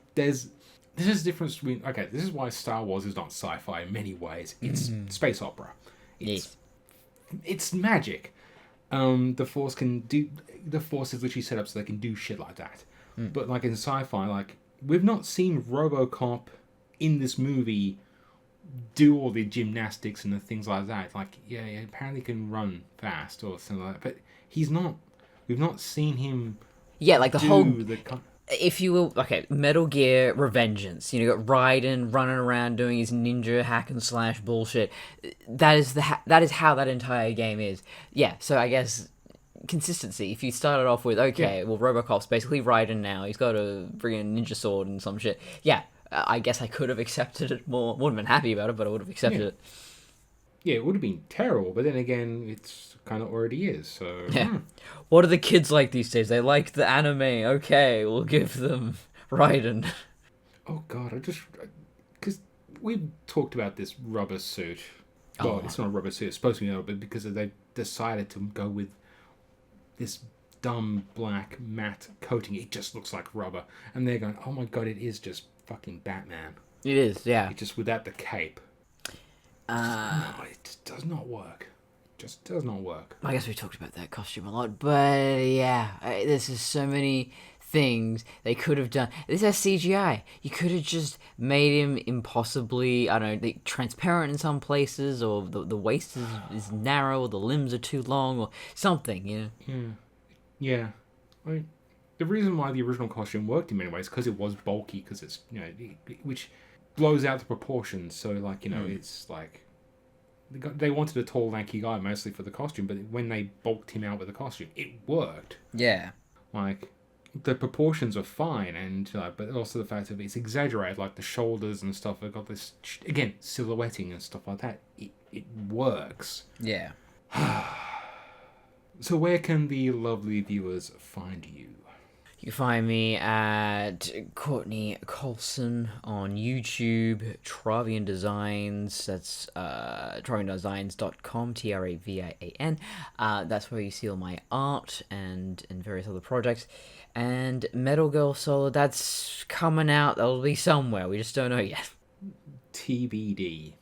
a difference between... Okay, this is why Star Wars is not sci-fi in many ways. It's space opera. It's magic. the Force is literally set up so they can do shit like that. But like in sci-fi, like we've not seen RoboCop in this movie do all the gymnastics and the things like that. Like, yeah, he apparently can run fast or something like that, but he's not. We've not seen him. Yeah, like the do whole. The If you will, okay, Metal Gear Revengeance. You got Raiden running around doing his ninja hack and slash bullshit. That is how that entire game is. Yeah, so I guess consistency. If you started off with well, RoboCop's basically Raiden now. He's got a friggin' ninja sword and some shit. Yeah, I guess I could have accepted it more. Wouldn't have been happy about it, but I would have accepted it. Yeah, it would have been terrible, but then again, it's kind of already is. So yeah. What are the kids like these days? They like the anime. Okay, we'll give them Raiden. Oh god, because we've talked about this rubber suit. Well, it's not a rubber suit. It's supposed to be rubber, but because they decided to go with this dumb black matte coating, it just looks like rubber, and they're going, "Oh my god, it is just fucking Batman." It is, yeah. It's just without the cape. No, it just does not work. Just does not work. I guess we talked about that costume a lot, but yeah, there's just so many things they could have done. This has CGI. You could have just made him impossibly, I don't know, transparent in some places, or the waist is narrow, or the limbs are too long, or something, you know? Yeah. The reason why the original costume worked in many ways, because it was bulky, because it's, which blows out the proportions, so, like, it's like... They wanted a tall, lanky guy mostly for the costume, but when they bulked him out with the costume, it worked. Yeah. Like, the proportions are fine, and but also the fact that it's exaggerated, like the shoulders and stuff. They've got this, again, silhouetting and stuff like that. It works. Yeah. So where can the lovely viewers find you? You can find me at Courtney Colson on YouTube, Travian Designs, that's traviandesigns.com, Travian. That's where you see all my art and various other projects. And Metal Girl Solo, that's coming out, that'll be somewhere, we just don't know yet. TBD.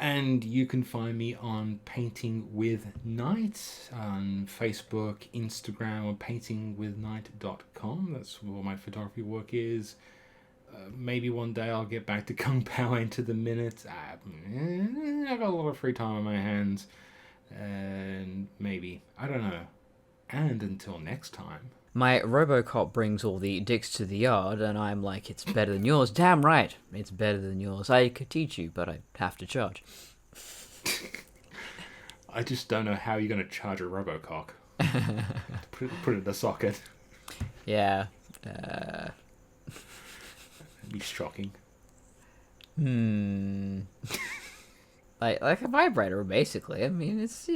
And you can find me on Painting with Night on Facebook, Instagram, or paintingwithnight.com. That's where my photography work is. Maybe one day I'll get back to Kung Pao into the minute. I've got a lot of free time on my hands. And maybe. I don't know. And until next time. My RoboCop brings all the dicks to the yard, and I'm like, it's better than yours. Damn right, it's better than yours. I could teach you, but I have to charge. I just don't know how you're going to charge a RoboCop. put it in the socket. Yeah. That'd be shocking. Like a vibrator, basically. I mean, it's,